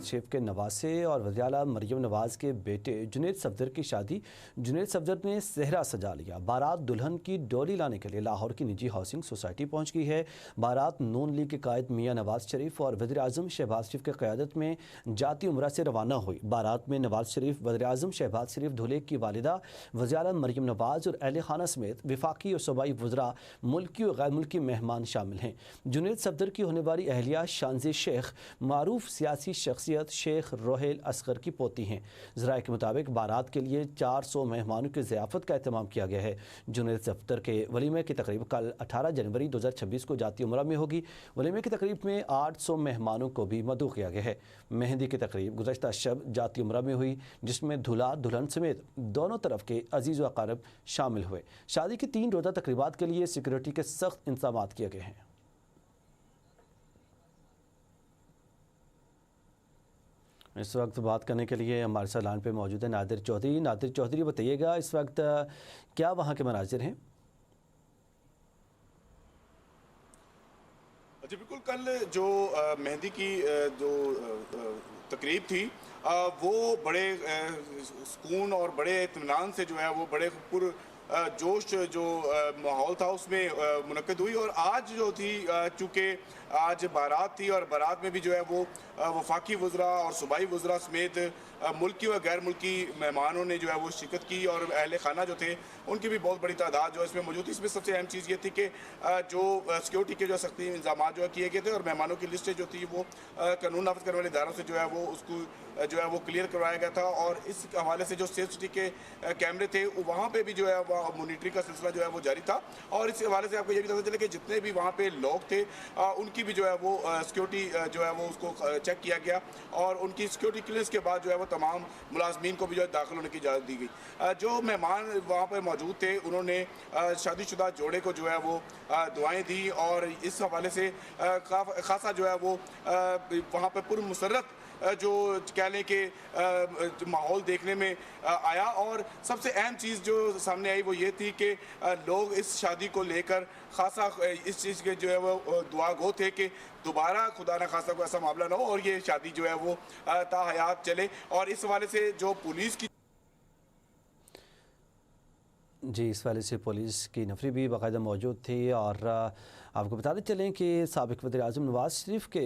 नवाज शरीफ के नवासे और वज़ीर आला मरियम नवाज के बेटे जुनैद सफदर की शादी। जुनैद सफदर ने सेहरा सजा लिया। बारात दुल्हन की डोली लाने के लिए लाहौर की निजी हाउसिंग सोसाइटी पहुंच गई है। बारात नून लीग के कायद मियाँ नवाज शरीफ और वज़ीर आज़म शहबाज शरीफ की क़यादत में जाती उम्रा से रवाना हुई। बारात में नवाज शरीफ, वज़ीर आज़म शहबाज शरीफ, दूल्हे की वालिदा, वज़ीर आला मरियम नवाज और अहले खाना समेत वफाकी और सूबाई वज़रा, मुल्की और गैर मुल्की मेहमान शामिल हैं। जुनैद सफदर की होने वाली अहलिया शानज़ी शेख मारूफ सियासी शख्सियत शेख रोहेल असगर की पोती हैं। ज़राए के मुताबिक बारात के लिए 400 मेहमानों की ज़ियाफ़त का अहतमाम किया गया है। जुनैद सफदर के वलीमे की तकरीब कल 18 जनवरी 2026 को जाती उम्रा में होगी। वलीमे की तकरीब में 800 मेहमानों को भी मदऊ किया गया है। मेहंदी की तकरीब गुज़श्ता शब जाती उम्रा में हुई, जिसमें दूल्हा दुल्हन समेत दोनों तरफ के अजीज़ व अक़ारब शामिल हुए। शादी की 3 रोज़ा तकरीबात के लिए सिक्योरिटी के सख्त इंतज़ाम किए गए हैं। इस वक्त बात करने के लिए हमारे साथ लाइन पे मौजूद है नादिर चौधरी। नादिर चौधरी, बताइएगा इस वक्त क्या वहाँ के मनाजिर हैं? जी बिल्कुल, कल जो मेहंदी की जो तकरीब थी वो बड़े सुकून और बड़े इत्मीनान से जो है वो बड़े पुर जोश जो माहौल था उसमें मुनक्किद हुई। और आज जो थी चूँकि आज बारात थी और बारात में भी जो है वो वफाकी वज़रा और सूबाई वज़रा समेत मुल्की व गैर मुल्की मेहमानों ने जो है वो शिरकत की और अहले खाना जो थे उनकी भी बहुत बड़ी तादाद जो इसमें मौजूद थी। इसमें सबसे अहम चीज़ ये थी कि जो सिक्योरिटी के जो सख्ती इंतजाम जो है किए गए थे और मेहमानों की लिस्टें जो थी वो कानून नाफिज करने वाले इदारों से जो है वो उसको जो है वो क्लियर करवाया गया था। और इस हवाले से जो सेफ्टी के कैमरे थे वहाँ पर भी जो है वह मॉनिटरिंग का सिलसिला जो है वो जारी था। और इस हवाले से आपको ये भी पता चले कि जितने भी वहाँ पे लोग थे उनकी भी जो है वो सिक्योरिटी जो है वो उसको चेक किया गया और उनकी सिक्योरिटी क्लियरेंस के बाद जो है वो तमाम मुलाजमीन को भी जो है दाखिल होने की इजाज़त दी गई। जो मेहमान वहाँ पर मौजूद थे उन्होंने शादीशुदा जोड़े को जो है वो दुआएं दी और इस हवाले से खासा जो है वो वहाँ पर पुरमसरत जो कह लें कि माहौल देखने में आया। और सबसे अहम चीज़ जो सामने आई वो ये थी कि लोग इस शादी को लेकर खासा इस चीज़ के जो है वो दुआ गो थे कि दोबारा खुदा न खासा को ऐसा मामला ना हो और ये शादी जो है वो ताहयात चले। और इस हवाले से जो पुलिस की जी, इस वाले से पुलिस की नफरी भी बाकायदा मौजूद थी। और आपको बताते चलें कि साबिक़ वज़ीर आज़म नवाज शरीफ के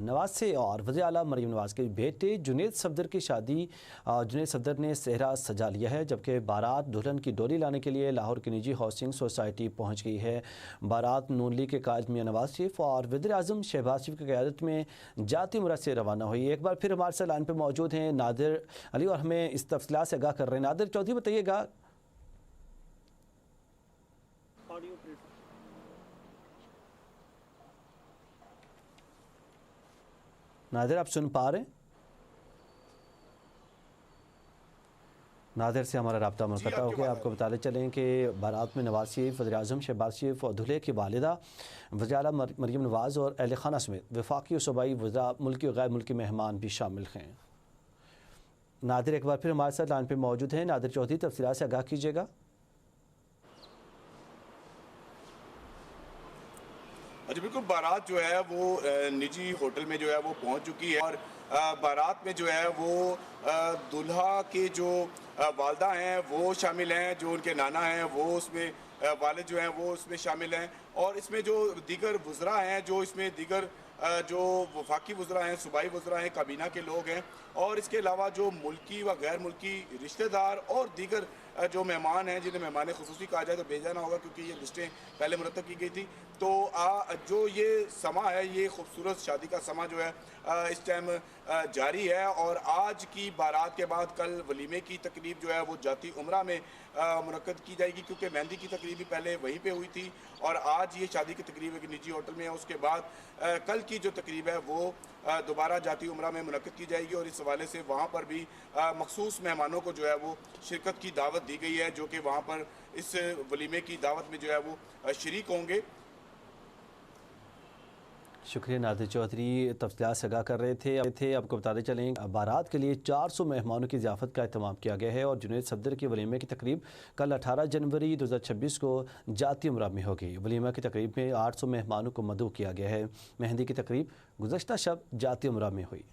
नवासे और वज़ीर आला मरियम नवाज के बेटे जुनैद सफदर की शादी जुनैद सफदर ने सेहरा सजा लिया है, जबकि बारात दुल्हन की डोली लाने के लिए लाहौर की निजी हाउसिंग सोसाइटी पहुँच गई है। बारात नून लीग के कायद मियाँ नवाज शरीफ और वज़ीर आज़म शहबाज शरीफ की क़यादत में जाती उम्रा से रवाना हुई। एक बार फिर हमारे साथ लाइन पर मौजूद हैं नादिर अली और हमें इस तफसीलात से आगाह कर रहे हैं। नादिर चौधरी, बताइएगा। नादिर, आप सुन पा रहे हैं? नादिर से हमारा रब्ता मुनक़ता हो गया। आपको बताते चलें कि बारात में नवाज शरीफ, वज़ीर आज़म शहबाज शरीफ और दूल्हे की वालिदा, वज़ीर आला मरियम नवाज और अहले खाना समेत वफाकी और सूबाई वज़रा, मुल्की और गैर मुल्की मेहमान भी शामिल हैं। नादिर एक बार फिर हमारे साथ लाइन पर मौजूद हैं। नादिर चौधरी, तफसीलात से आगाह कीजिएगा। अच्छा बिल्कुल, बारात जो है वो निजी होटल में जो है वो पहुंच चुकी है और बारात में जो है वो दूल्हा के जो वालदा हैं वो शामिल हैं, जो उनके नाना हैं वो उसमें वालिद जो हैं वो उसमें शामिल हैं और इसमें जो दीगर वज़रा हैं, जो इसमें दीगर जो वफाकी वज़रा हैं, सूबाई वज़रा हैं, काबीना के लोग हैं और इसके अलावा जो मुल्की व गैर मुल्की रिश्तेदार और दीगर जो मेहमान हैं जिन्हें मेहमान खुसूसी कहा जाए तो भेजना होगा क्योंकि ये लिस्टें पहले मुरतब की गई थी। तो जो ये समा है, ये खूबसूरत शादी का समा जो है इस टाइम जारी है और आज की बारात के बाद कल वलीमे की तकरीब जो है वो जाती उम्रा में मुनक्कद की जाएगी क्योंकि मेहंदी की तकरीब भी पहले वहीं पे हुई थी और आज ये शादी की तकरीब एक निजी होटल में है। उसके बाद कल की जो तकरीब है वो दोबारा जाती उम्रा में मुनक्कद की जाएगी और इस हवाले से वहाँ पर भी मखसूस मेहमानों को जो है वो शिरकत की दावत दी गई है, जो कि वहाँ पर इस वलीमे की दावत में जो है वो शरीक होंगे। शुक्रिया नादिर चौधरी, तफसीलात से आगाह कर रहे थे। आपको बताते चलें बारात के लिए 400 मेहमानों की ज़ियाफ़त का अहतमाम किया गया है और जुनैद सफदर के वलीमे की तकरीब कल 18 जनवरी 2026 को जाती उम्रा में होगी। वलीमा की तकरीब में 800 मेहमानों को मदऊ किया गया है। मेहंदी की तकरीब गुज़श्ता शब जाती उम्रा में हुई।